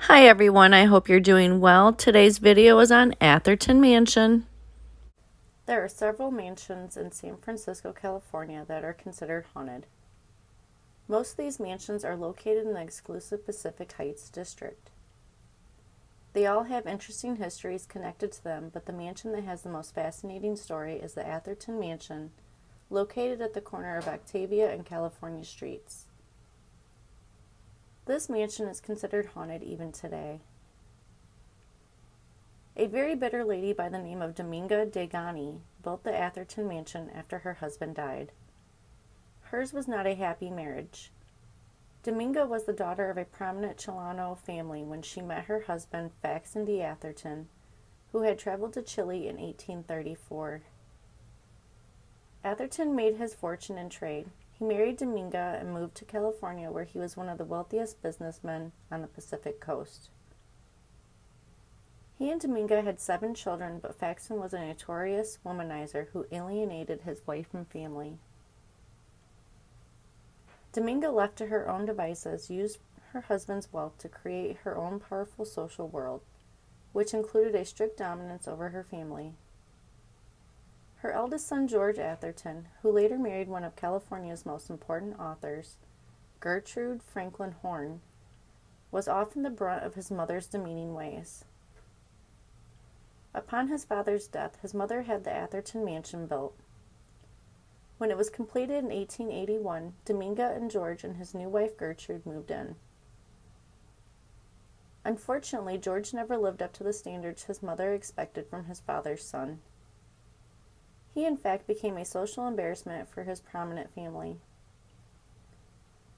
Hi everyone, I hope you're doing well. Today's video is on Atherton Mansion. There are several mansions in San Francisco, California that are considered haunted. Most of these mansions are located in the exclusive Pacific Heights district. They all have interesting histories connected to them, but the mansion that has the most fascinating story is the Atherton Mansion, located at the corner of Octavia and California streets. This mansion is considered haunted even today. A very bitter lady by the name of Dominga Degani built the Atherton Mansion after her husband died. Hers was not a happy marriage. Dominga was the daughter of a prominent Chileno family when she met her husband, Faxon D. Atherton, who had traveled to Chile in 1834. Atherton made his fortune in trade. He married Dominga and moved to California, where he was one of the wealthiest businessmen on the Pacific coast. He and Dominga had 7 children, but Faxon was a notorious womanizer who alienated his wife and family. Dominga, left to her own devices, used her husband's wealth to create her own powerful social world, which included a strict dominance over her family. Her eldest son, George Atherton, who later married one of California's most important authors, Gertrude Franklin Horn, was often the brunt of his mother's demeaning ways. Upon his father's death, his mother had the Atherton Mansion built. When it was completed in 1881, Dominga and George and his new wife Gertrude moved in. Unfortunately, George never lived up to the standards his mother expected from his father's son. He, in fact, became a social embarrassment for his prominent family.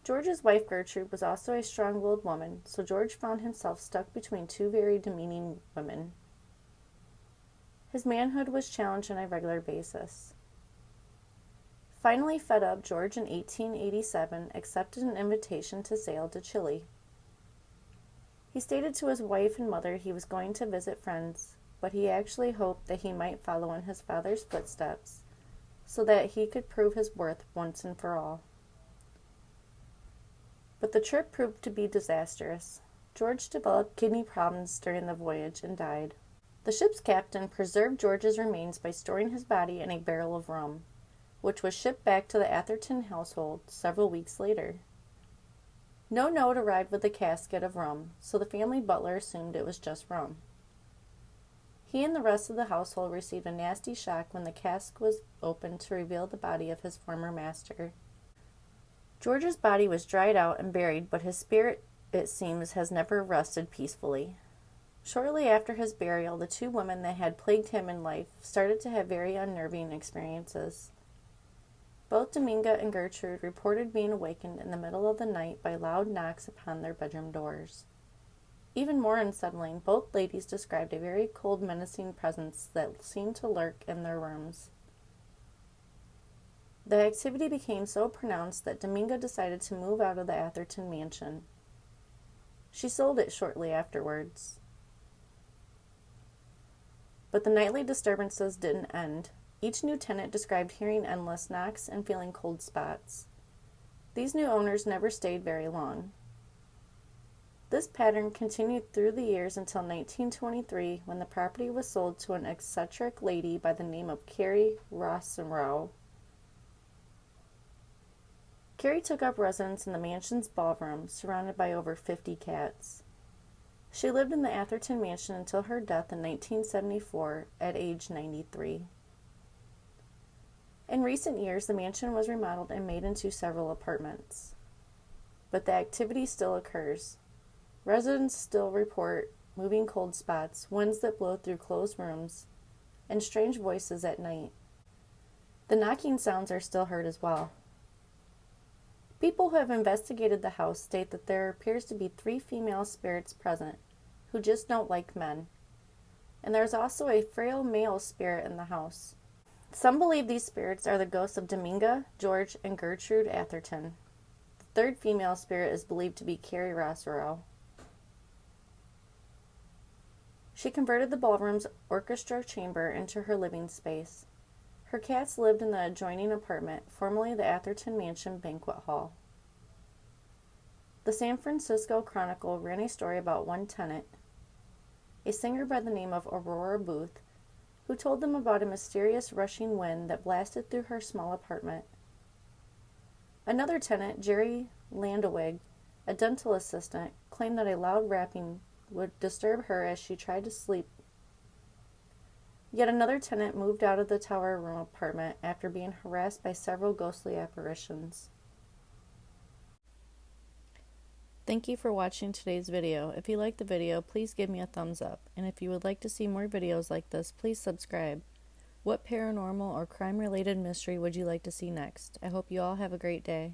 George's wife Gertrude was also a strong-willed woman, so George found himself stuck between 2 very demeaning women. His manhood was challenged on a regular basis. Finally fed up, George in 1887 accepted an invitation to sail to Chile. He stated to his wife and mother he was going to visit friends, but he actually hoped that he might follow in his father's footsteps so that he could prove his worth once and for all. But the trip proved to be disastrous. George developed kidney problems during the voyage and died. The ship's captain preserved George's remains by storing his body in a barrel of rum, which was shipped back to the Atherton household several weeks later. No note arrived with the casket of rum, so the family butler assumed it was just rum. He and the rest of the household received a nasty shock when the cask was opened to reveal the body of his former master. George's body was dried out and buried, but his spirit, it seems, has never rested peacefully. Shortly after his burial, the 2 women that had plagued him in life started to have very unnerving experiences. Both Dominga and Gertrude reported being awakened in the middle of the night by loud knocks upon their bedroom doors. Even more unsettling, both ladies described a very cold, menacing presence that seemed to lurk in their rooms. The activity became so pronounced that Dominga decided to move out of the Atherton Mansion. She sold it shortly afterwards. But the nightly disturbances didn't end. Each new tenant described hearing endless knocks and feeling cold spots. These new owners never stayed very long. This pattern continued through the years until 1923, when the property was sold to an eccentric lady by the name of Carrie Rossrow. Carrie took up residence in the mansion's ballroom, surrounded by over 50 cats. She lived in the Atherton Mansion until her death in 1974 at age 93. In recent years, the mansion was remodeled and made into several apartments. But the activity still occurs. Residents still report moving cold spots, winds that blow through closed rooms, and strange voices at night. The knocking sounds are still heard as well. People who have investigated the house state that there appears to be 3 female spirits present who just don't like men. And there is also a frail male spirit in the house. Some believe these spirits are the ghosts of Dominga, George, and Gertrude Atherton. The 3rd female spirit is believed to be Carrie Rossrow. She converted the ballroom's orchestra chamber into her living space. Her cats lived in the adjoining apartment, formerly the Atherton Mansion banquet hall. The San Francisco Chronicle ran a story about one tenant, a singer by the name of Aurora Booth, who told them about a mysterious rushing wind that blasted through her small apartment. Another tenant, Jerry Landewig, a dental assistant, claimed that a loud rapping would disturb her as she tried to sleep. Yet another tenant moved out of the tower room apartment after being harassed by several ghostly apparitions. Thank you for watching today's video. If you liked the video, please give me a thumbs up. And if you would like to see more videos like this, please subscribe. What paranormal or crime-related mystery would you like to see next? I hope you all have a great day.